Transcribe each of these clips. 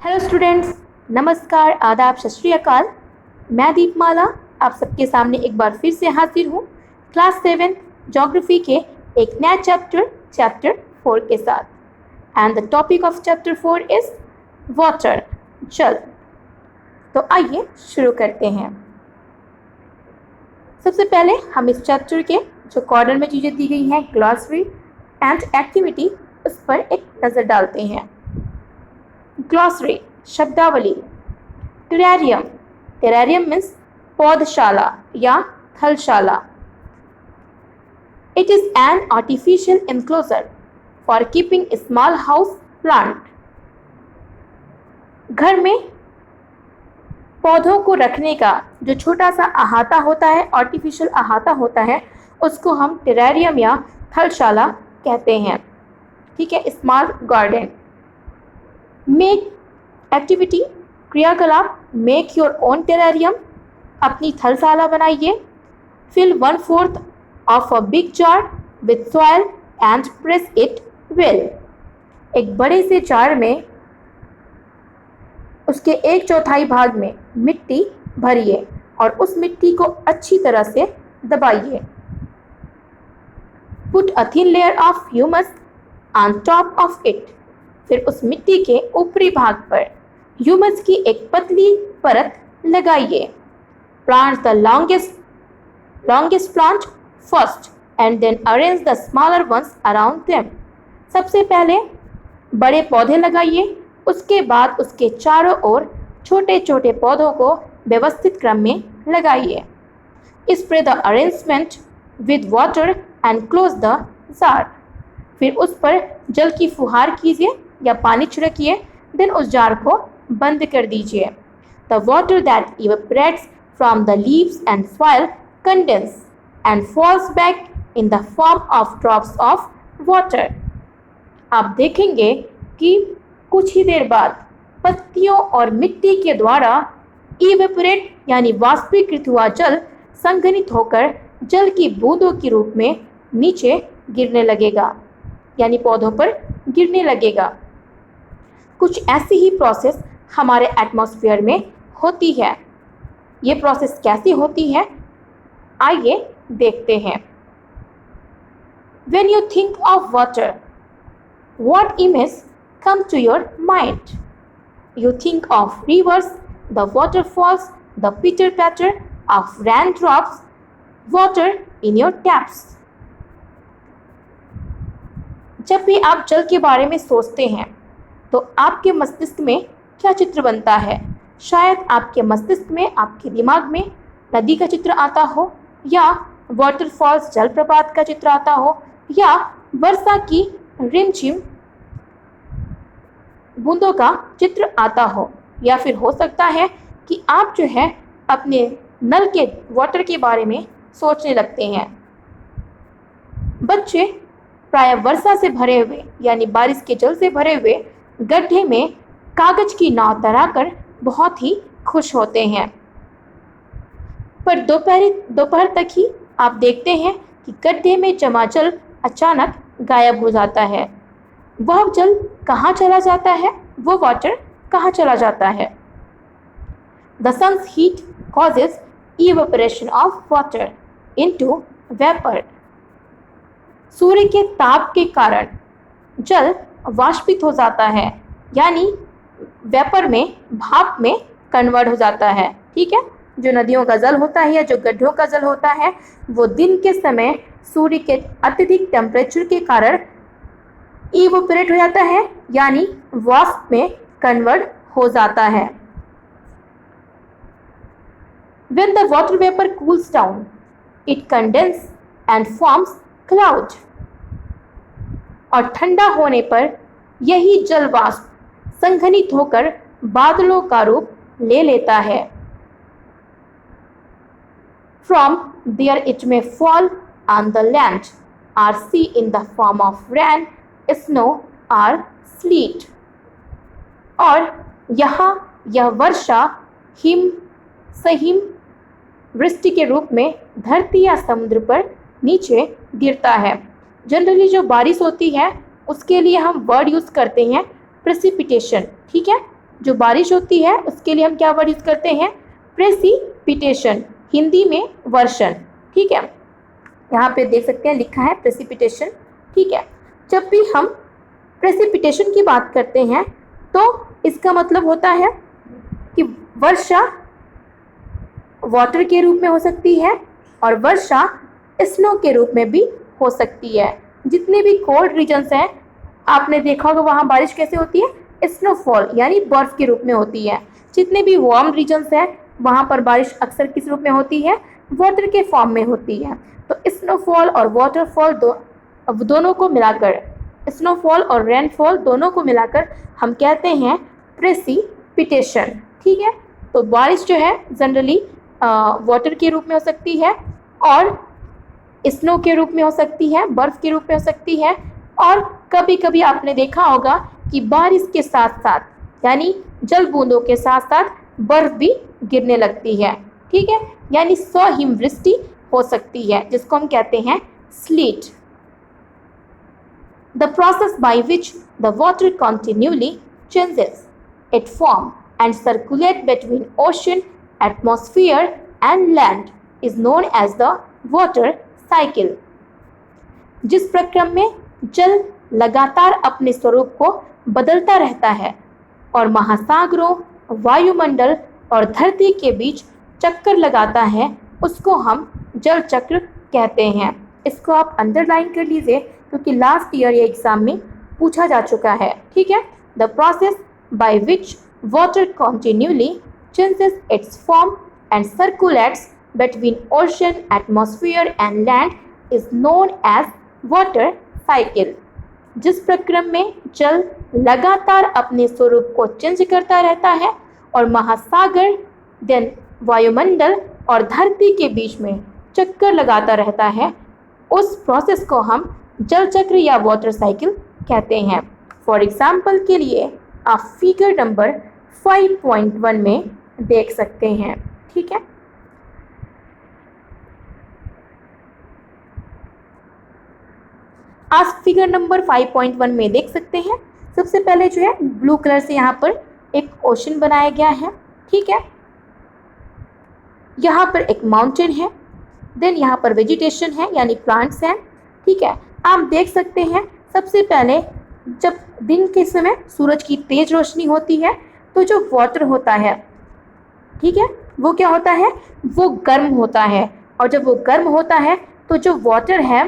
Hello students, नमस्कार, आदाब, सत श्री अकाल। मैं दीपमाला आप सबके सामने एक बार फिर से हाजिर हूँ क्लास 7 ज्योग्राफी के एक नया चैप्टर 4 के साथ। And the topic of chapter 4 is water, जल। तो आइए शुरू करते हैं। सबसे पहले हम इस चैप्टर के जो कॉर्नर में चीज़ें दी गई हैं, ग्लॉसरी एंड एक्टिविटी, उस पर एक नज़र डालते हैं। ग्लॉसरी शब्दावली। टेरेरियम, टेरेरियम मीन्स पौधशाला या थलशाला। It is an artificial enclosure for keeping small house plant. घर में पौधों को रखने का जो छोटा सा अहाता होता है, आर्टिफिशियल अहाता होता है, उसको हम टेरेरियम या थलशाला कहते हैं। ठीक है, स्मॉल गार्डन। मेक एक्टिविटी, क्रियाकलाप, मेक योर ओन टेरेरियम, अपनी थलशाला बनाइए। Fill 1/4 of a big jar with soil and press it well. एक बड़े से जार में उसके 1/4 भाग में मिट्टी भरिए और उस मिट्टी को अच्छी तरह से दबाइए। Put a thin layer of humus on top of it. फिर उस मिट्टी के ऊपरी भाग पर ह्यूमस की एक पतली परत लगाइए। Plant the longest plant first and then arrange the smaller ones around them. सबसे पहले बड़े पौधे लगाइए, उसके बाद उसके चारों ओर छोटे छोटे पौधों को व्यवस्थित क्रम में लगाइए। Spray the arrangement with water and close the jar. फिर उस पर जल की फुहार कीजिए या पानी छिड़किए, देन उस जार को बंद कर दीजिए। The water that evaporates from the leaves and soil condense and falls back in the form of drops of water. आप देखेंगे कि कुछ ही देर बाद पत्तियों और मिट्टी के द्वारा इवेपोरेट यानी वाष्पीकृत हुआ जल संघनित होकर जल की बूंदों के रूप में नीचे गिरने लगेगा, यानी पौधों पर गिरने लगेगा। कुछ ऐसी ही प्रोसेस हमारे एटमॉस्फेयर में होती है। ये प्रोसेस कैसी होती है, आइए देखते हैं। When you think of water, what image comes to your mind? You think of rivers, the waterfalls, the pitter-patter of raindrops, water in your taps. जब भी आप जल के बारे में सोचते हैं तो आपके मस्तिष्क में क्या चित्र बनता है? शायद आपके मस्तिष्क में, आपके दिमाग में नदी का चित्र आता हो, या वाटरफॉल्स जलप्रपात का चित्र आता हो, या वर्षा की रिमझिम बूंदों का चित्र आता हो, या फिर हो सकता है कि आप जो है अपने नल के वाटर के बारे में सोचने लगते हैं। बच्चे प्राय वर्षा से भरे हुए यानी बारिश के जल से भरे हुए गड्ढे में कागज की नाव तैराकर बहुत ही खुश होते हैं। पर दोपहर तक ही आप देखते हैं कि गड्ढे में जमा जल अचानक गायब हो जाता है। वह जल कहाँ चला जाता है? वो वाटर कहाँ चला जाता है? The sun's heat causes evaporation of water into vapor. सूर्य के ताप के कारण जल वाष्पित हो जाता है, यानी वेपर में, भाप में कन्वर्ट हो जाता है। ठीक है, जो नदियों का जल होता है या जो गड्ढों का जल होता है, वो दिन के समय सूर्य के अत्यधिक टेम्परेचर के कारण इवेपोरेट हो जाता है, यानी वाष्प में कन्वर्ट हो जाता है। When the water vapor cools down, it condenses and forms cloud. और ठंडा होने पर यही जल वाष्प संघनित होकर बादलों का रूप ले लेता है। From there it may fall on the land or sea in the form of rain, snow or sleet. और यहाँ यह वर्षा, हिम, सहिम, वृष्टि के रूप में धरती या समुद्र पर नीचे गिरता है। जनरली जो बारिश होती है उसके लिए हम वर्ड यूज़ करते हैं प्रेसिपिटेशन। ठीक है, जो बारिश होती है उसके लिए हम क्या वर्ड यूज करते हैं? प्रेसिपिटेशन, हिंदी में वर्षण। ठीक है, यहाँ पे देख सकते हैं लिखा है प्रेसिपिटेशन। ठीक है, जब भी हम प्रेसिपिटेशन की बात करते हैं तो इसका मतलब होता है कि वर्षा वाटर के रूप में हो सकती है और वर्षा स्नो के रूप में भी हो सकती है। जितने भी कोल्ड रीजन्स हैं आपने देखा होगा वहाँ बारिश कैसे होती है? स्नोफॉल यानी बर्फ के रूप में होती है। जितने भी वार्म रीजन्स हैं वहाँ पर बारिश अक्सर किस रूप में होती है? वाटर के फॉर्म में होती है। तो स्नोफॉल और वाटरफॉल दोनों को मिलाकर, स्नोफॉल और रेनफॉल दोनों को मिलाकर हम कहते हैं प्रेसिपिटेशन। ठीक है, तो बारिश जो है जनरली वाटर के रूप में हो सकती है और स्नो के रूप में हो सकती है, बर्फ के रूप में हो सकती है, और कभी कभी आपने देखा होगा कि बारिश के साथ साथ यानी जल बूंदों के साथ साथ बर्फ भी गिरने लगती है। ठीक है, यानी हिमवृष्टि हो सकती है जिसको हम कहते हैं slit. The process by which the water continually changes its form and circulates between ocean, atmosphere and land is known as the water cycle. जिस प्रक्रम में जल लगातार अपने स्वरूप को बदलता रहता है और महासागरों, वायुमंडल और धरती के बीच चक्कर लगाता है उसको हम जल चक्र कहते हैं। इसको आप अंडरलाइन कर लीजिए क्योंकि लास्ट ईयर ये एग्जाम में पूछा जा चुका है। ठीक है, the process by which water continuously changes its form and circulates between ocean, atmosphere and land is known as water cycle. जिस प्रक्रम में जल लगातार अपने स्वरूप को चेंज करता रहता है और महासागर, देन वायुमंडल और धरती के बीच में चक्कर लगाता रहता है, उस प्रोसेस को हम जल चक्र या वाटर साइकिल कहते हैं। फॉर एग्जाम्पल के लिए आप फिगर नंबर 5.1 में देख सकते हैं। ठीक है, आज फिगर नंबर 5.1 में देख सकते हैं सबसे पहले जो है ब्लू कलर से यहाँ पर एक ओशन बनाया गया है। ठीक है, यहाँ पर एक माउंटेन है, देन यहाँ पर वेजिटेशन है यानी प्लांट्स हैं। ठीक है, आप देख सकते हैं सबसे पहले जब दिन के समय सूरज की तेज रोशनी होती है तो जो वाटर होता है, ठीक है, वो क्या होता है? वो गर्म होता है, और जब वो गर्म होता है तो जो वाटर है,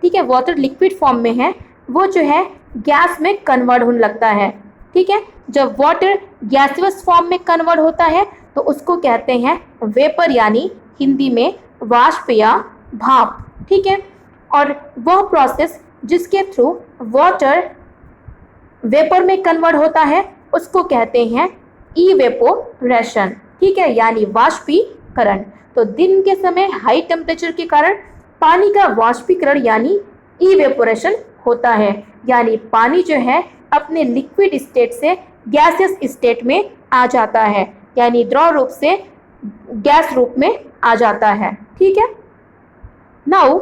ठीक है, वाटर लिक्विड फॉर्म में है, वो जो है गैस में कन्वर्ट होने लगता है। ठीक है, जब वाटर गैसियस फॉर्म में कन्वर्ट होता है तो उसको कहते हैं वेपर यानी हिंदी में वाष्प या भाप। ठीक है, और वह प्रोसेस जिसके थ्रू वाटर वेपर में कन्वर्ट होता है उसको कहते हैं इवेपोरेशन। ठीक है, यानी वाष्पीकरण। तो दिन के समय हाई टेम्परेचर के कारण पानी का वाष्पीकरण यानी इवेपोरेशन होता है, यानी पानी जो है अपने लिक्विड स्टेट से गैसियस स्टेट में आ जाता है, यानी द्रव रूप से गैस रूप में आ जाता है। ठीक है, नाउ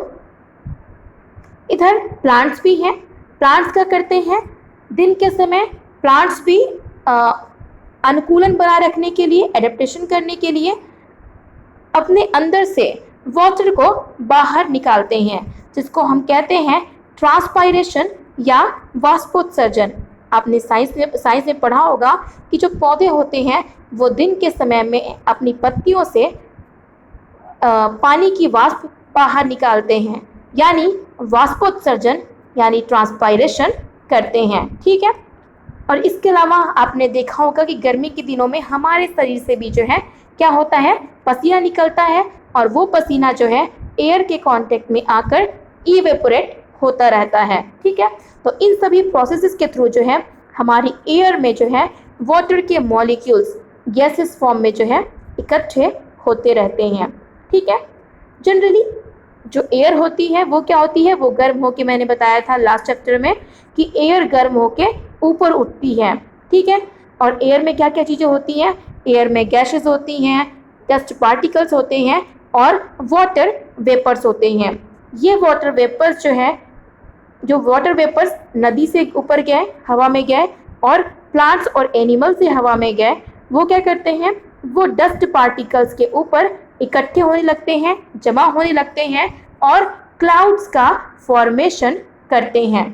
इधर प्लांट्स भी हैं। प्लांट्स क्या करते हैं? दिन के समय प्लांट्स भी अनुकूलन बनाए रखने के लिए, एडेप्टेशन करने के लिए अपने अंदर से वाटर को बाहर निकालते हैं, जिसको हम कहते हैं ट्रांसपायरेशन या वाष्पोत्सर्जन। आपने साइंस में पढ़ा होगा कि जो पौधे होते हैं वो दिन के समय में अपनी पत्तियों से पानी की वाष्प बाहर निकालते हैं, यानी वाष्पोत्सर्जन यानी ट्रांसपायरेशन करते हैं। ठीक है, और इसके अलावा आपने देखा होगा कि गर्मी के दिनों में हमारे शरीर से भी जो है क्या होता है? पसीना निकलता है, और वो पसीना जो है एयर के कांटेक्ट में आकर इवेपोरेट होता रहता है। ठीक है, तो इन सभी प्रोसेसेस के थ्रू जो है हमारी एयर में जो है वाटर के मॉलिक्यूल्स गैसेस फॉर्म में जो है इकट्ठे होते रहते हैं। ठीक है, जनरली जो एयर होती है वो क्या होती है? वो गर्म होके, मैंने बताया था लास्ट चैप्टर में कि एयर गर्म होके ऊपर उठती है। ठीक है, और एयर में क्या क्या चीज़ें होती हैं? एयर में गैसेस होती हैं, डस्ट पार्टिकल्स होते हैं और वाटर वेपर्स होते हैं। ये वाटर वेपर्स जो है, जो वाटर वेपर्स नदी से ऊपर गए, हवा में गए और प्लांट्स और एनिमल से हवा में गए वो क्या करते हैं, वो डस्ट पार्टिकल्स के ऊपर इकट्ठे होने लगते हैं, जमा होने लगते हैं और क्लाउड्स का फॉर्मेशन करते हैं।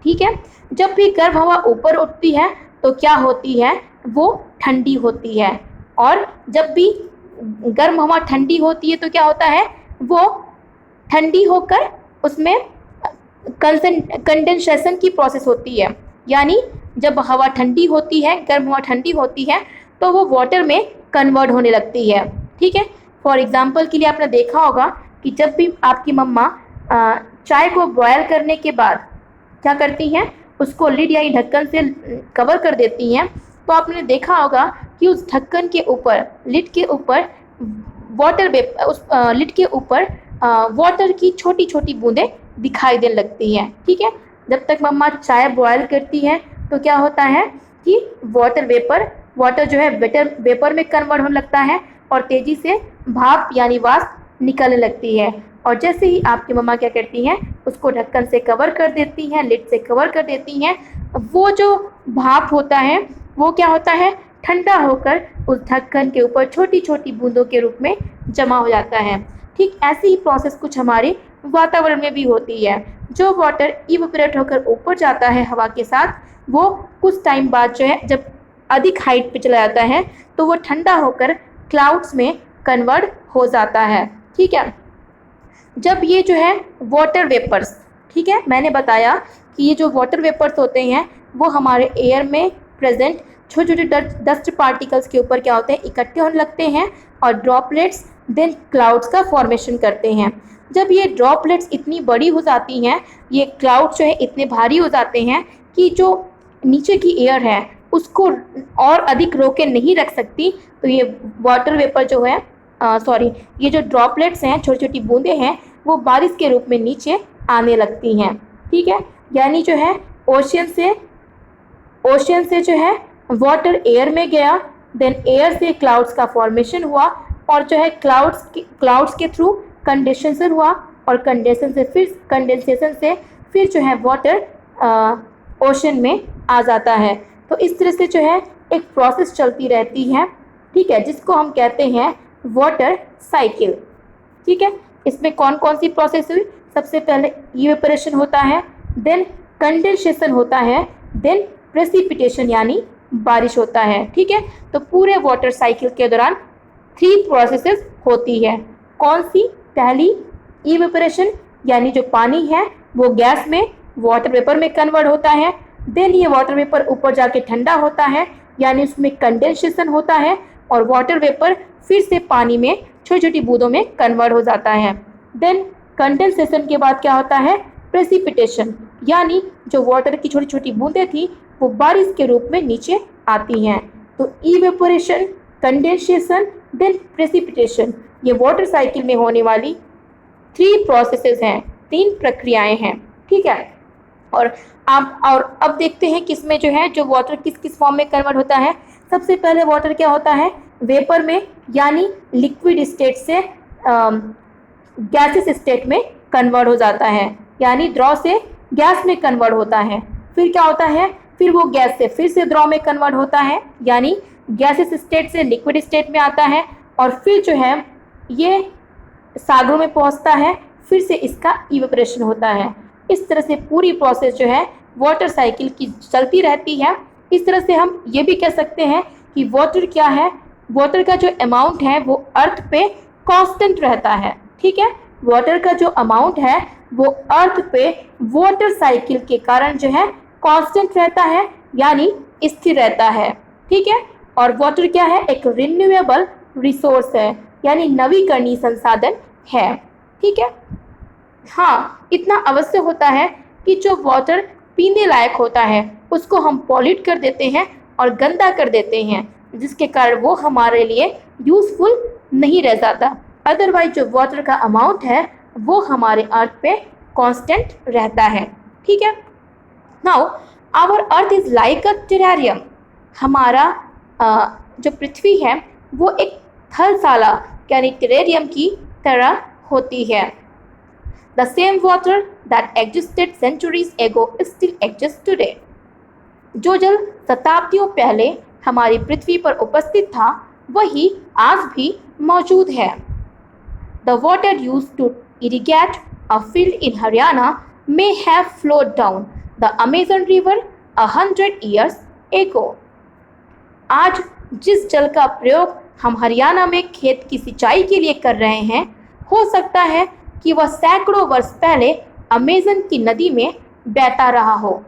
ठीक है, जब भी गर्म हवा ऊपर उठती है तो क्या होती है, वो ठंडी होती है, और जब भी गर्म हवा ठंडी होती है तो क्या होता है, वो ठंडी होकर उसमें कंडेंसेशन की प्रोसेस होती है। यानी जब हवा ठंडी होती है, गर्म हवा ठंडी होती है तो वो वाटर में कन्वर्ट होने लगती है। ठीक है, फॉर एग्जांपल के लिए आपने देखा होगा कि जब भी आपकी मम्मा चाय को बॉयल करने के बाद क्या करती हैं, उसको लिड यानी ढक्कन से कवर कर देती हैं, तो आपने देखा होगा कि उस ढक्कन के ऊपर, लिड के ऊपर उस लिड के ऊपर वाटर की छोटी छोटी बूंदें दिखाई देने लगती हैं। ठीक है, जब तक मम्मा चाय बॉयल करती हैं तो क्या होता है कि वाटर जो है वेपर में कन्वर्ट होने लगता है और तेज़ी से भाप यानी वाष्प निकलने लगती है। और जैसे ही आपकी मम्मा क्या करती हैं, उसको ढक्कन से कवर कर देती हैं, लिड से कवर कर देती हैं, वो जो भाप होता है वो क्या होता है, ठंडा होकर उस ढक्कन के ऊपर छोटी छोटी बूंदों के रूप में जमा हो जाता है। ठीक ऐसी ही प्रोसेस कुछ हमारे वातावरण में भी होती है। जो वाटर इवेपोरेट होकर ऊपर जाता है हवा के साथ, वो कुछ टाइम बाद जो है, जब अधिक हाइट पे चला जाता है तो वो ठंडा होकर क्लाउड्स में कन्वर्ट हो जाता है। ठीक है, जब ये जो है वाटर वेपर्स, ठीक है, मैंने बताया कि ये जो वाटर वेपर्स होते हैं वो हमारे एयर में प्रेजेंट छोटे छोटे डस्ट पार्टिकल्स के ऊपर क्या होते हैं, इकट्ठे होने लगते हैं और ड्रॉपलेट्स देन क्लाउड्स का फॉर्मेशन करते हैं। जब ये ड्रॉपलेट्स इतनी बड़ी हो जाती हैं, ये क्लाउड्स जो है इतने भारी हो जाते हैं कि जो नीचे की एयर है उसको और अधिक रोके नहीं रख सकती, तो ये वाटर वेपर जो है ये जो ड्रॉपलेट्स हैं, छोटी छोटी बूंदें हैं, वो बारिश के रूप में नीचे आने लगती हैं। ठीक है, यानी जो है ओशियन से जो है वाटर एयर में गया, देन एयर से क्लाउड्स का फॉर्मेशन हुआ और जो है क्लाउड्स के थ्रू कंडेंसेशन हुआ और कंडेंसेशन से फिर जो है वाटर ओशन में आ जाता है। तो इस तरह से जो है एक प्रोसेस चलती रहती है। ठीक है, जिसको हम कहते हैं वाटर साइकिल। ठीक है, इसमें कौन कौन सी प्रोसेस हुई, सबसे पहले इवेपोरेशन होता है, देन कंडेंसेशन होता है, देन प्रेसिपिटेशन यानी बारिश होता है। ठीक है, तो पूरे वाटर साइकिल के दौरान 3 प्रोसेसेस होती है। कौन सी, पहली इवेपोरेशन यानी जो पानी है वो गैस में वाटर वेपर में कन्वर्ट होता है, देन ये वाटर वेपर ऊपर जाके ठंडा होता है यानी उसमें कंडेंसेशन होता है और वाटर वेपर फिर से पानी में छोटी छोटी बूंदों में कन्वर्ट हो जाता है। देन कंडेंसेशन के बाद क्या होता है, प्रेसिपिटेशन, यानी जो वाटर की छोटी छोटी बूंदें थी वो बारिश के रूप में नीचे आती हैं। तो इवेपोरेशन, कंडेंसेशन, देन प्रेसिपिटेशन, ये वाटर साइकिल में होने वाली 3 प्रोसेसेस हैं, 3 प्रक्रियाएं हैं। ठीक है, और अब देखते हैं कि इसमें जो है जो वाटर किस किस फॉर्म में कन्वर्ट होता है। सबसे पहले वाटर क्या होता है, वेपर में यानी लिक्विड स्टेट से गैसेस स्टेट में कन्वर्ट हो जाता है, यानी द्रव से गैस में कन्वर्ट होता है। फिर क्या होता है, फिर वो गैस से फिर से द्रव में कन्वर्ट होता है, यानी गैसेस स्टेट से लिक्विड स्टेट में आता है और फिर जो है ये सागरों में पहुंचता है, फिर से इसका इवेपोरेशन होता है। इस तरह से पूरी प्रोसेस जो है वाटर साइकिल की चलती रहती है। इस तरह से हम ये भी कह सकते हैं कि वाटर क्या है, वाटर का जो अमाउंट है वो अर्थ पे कांस्टेंट रहता है। ठीक है, वाटर का जो अमाउंट है वो अर्थ पे वाटर साइकिल के कारण जो है कांस्टेंट रहता है यानी स्थिर रहता है। ठीक है, और वाटर क्या है, एक रिन्यूएबल रिसोर्स है यानी नवीकरणीय संसाधन है। ठीक है, हाँ, इतना अवश्य होता है कि जो वाटर पीने लायक होता है उसको हम पॉल्यूट कर देते हैं और गंदा कर देते हैं, जिसके कारण वो हमारे लिए यूजफुल नहीं रह जाता। अदरवाइज जो वाटर का अमाउंट है वो हमारे अर्थ पे कांस्टेंट रहता है। ठीक है, now our earth is like a terrarium. हमारा जो पृथ्वी है वो एक थलशाला यानी टेरेरियम की तरह होती है। The same water that existed centuries ago still exists today. जो जल शताब्दियों पहले हमारी पृथ्वी पर उपस्थित था वही आज भी मौजूद है। The water used to irrigate a field in Haryana may have flowed down the Amazon River 100 years ago. आज जिस जल का प्रयोग हम हरियाणा में खेत की सिंचाई के लिए कर रहे हैं, हो सकता है कि वह सैकड़ों वर्ष पहले अमेजन की नदी में बहता रहा हो।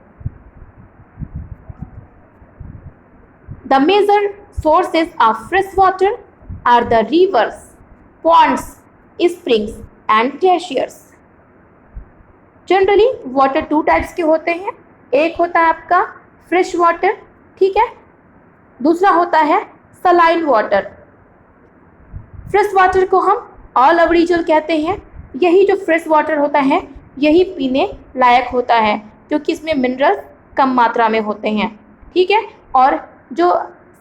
The major sources of fresh water are the rivers, ponds, springs and glaciers. Generally water two types के होते हैं। एक होता है आपका फ्रेश वाटर, ठीक है, दूसरा होता है सलाइन वाटर। फ्रेश वाटर को हम अलवड़ी जल कहते हैं। यही जो फ्रेश वाटर होता है यही पीने लायक होता है, क्योंकि इसमें मिनरल्स कम मात्रा में होते हैं, ठीक है। और जो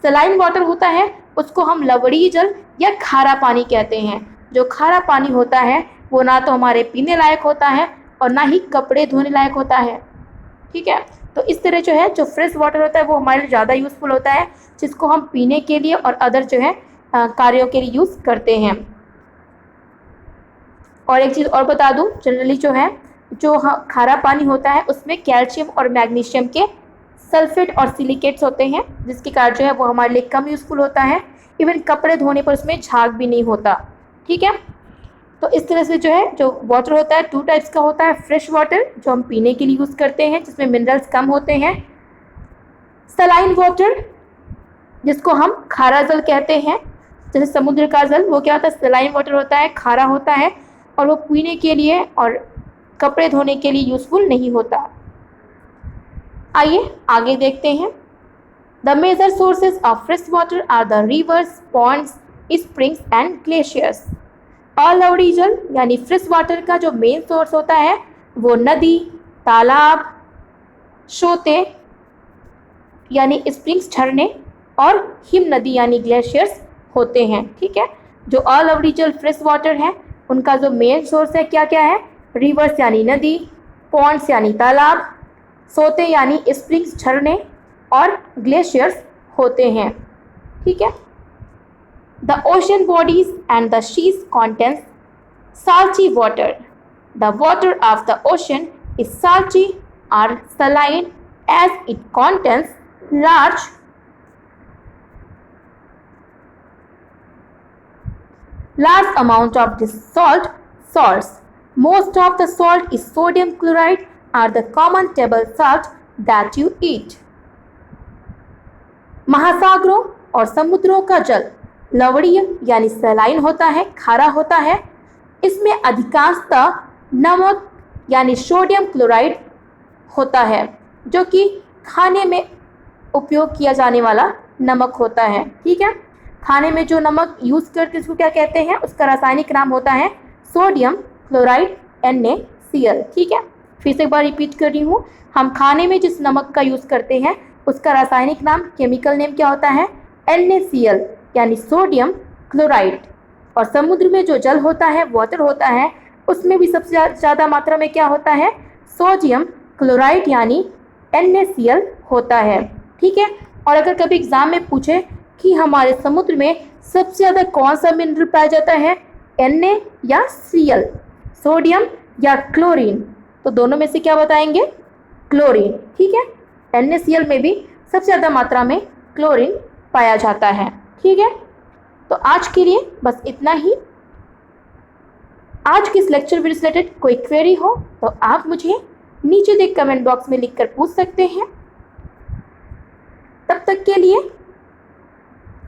सलाइन वाटर होता है उसको हम लवड़ी जल या खारा पानी कहते हैं। जो खारा पानी होता है वो ना तो हमारे पीने लायक होता है और ना ही कपड़े धोने लायक होता है, ठीक है। तो इस तरह जो है जो फ्रेश वाटर होता है वो हमारे लिए ज़्यादा यूज़फुल होता है, जिसको हम पीने के लिए और अदर जो है कार्यों के लिए यूज़ करते हैं। और एक चीज़ और बता दूं, जनरली जो है जो खारा पानी होता है उसमें कैल्शियम और मैग्नीशियम के सल्फेट और सिलिकेट्स होते हैं, जिसके कारण जो है वो हमारे लिए कम यूज़फुल होता है। इवन कपड़े धोने पर उसमें झाग भी नहीं होता, ठीक है। तो इस तरह से जो है जो वाटर होता है टू टाइप्स का होता है। फ्रेश वाटर जो हम पीने के लिए यूज़ करते हैं जिसमें मिनरल्स कम होते हैं। सलाइन वाटर जिसको हम खारा जल कहते हैं, जैसे समुद्र का जल, वो क्या होता है सलाइन वाटर होता है, खारा होता है और वो पीने के लिए और कपड़े धोने के लिए यूज़फुल नहीं होता। आइए आगे देखते हैं। The major sources of fresh water are the rivers, ponds, springs and glaciers. अलवड़ी जल यानी फ्रेश वाटर का जो मेन सोर्स होता है वो नदी, तालाब, सोते यानी स्प्रिंग्स झरने और हिम नदी यानी ग्लेशियर्स होते हैं, ठीक है। जो अलवड़ी जल फ्रेश वाटर है उनका जो मेन सोर्स है क्या क्या है, रिवर्स यानी नदी, पॉन्ड्स यानी तालाब, सोते यानी स्प्रिंग्स झरने और ग्लेशियर्स होते हैं, ठीक है। The ocean bodies and the seas contains salty water. The water of the ocean is salty or saline as it contains large amount of dissolved salts. Most of the salt is sodium chloride or the common table salt that you eat. महासागरों और समुद्रों का जल लवणीय यानी saline होता है, खारा होता है। इसमें अधिकांशतः नमक यानी सोडियम क्लोराइड होता है, जो कि खाने में उपयोग किया जाने वाला नमक होता है, ठीक है। खाने में जो नमक यूज़ करते हैं उसको क्या कहते हैं, उसका रासायनिक नाम होता है सोडियम क्लोराइड NaCl, ठीक है। फिर से एक बार रिपीट कर रही हूँ, हम खाने में जिस नमक का यूज़ करते हैं उसका रासायनिक नाम, केमिकल नेम क्या होता है, NaCl यानी सोडियम क्लोराइड। और समुद्र में जो जल होता है, वाटर होता है, उसमें भी सबसे ज़्यादा मात्रा में क्या होता है, सोडियम क्लोराइड यानी NaCl होता है, ठीक है। और अगर कभी एग्जाम में पूछे कि हमारे समुद्र में सबसे ज़्यादा कौन सा मिनरल पाया जाता है, Na या Cl, सोडियम या क्लोरीन, तो दोनों में से क्या बताएंगे, क्लोरीन, ठीक है। NaCl में भी सबसे ज़्यादा मात्रा में क्लोरीन पाया जाता है, ठीक है। तो आज के लिए बस इतना ही। आज के इस लेक्चर वीडियो से रिलेटेड कोई क्वेरी हो तो आप मुझे नीचे दिए कमेंट बॉक्स में लिखकर पूछ सकते हैं। तब तक के लिए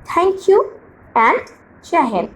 थैंक यू एंड जय हिंद।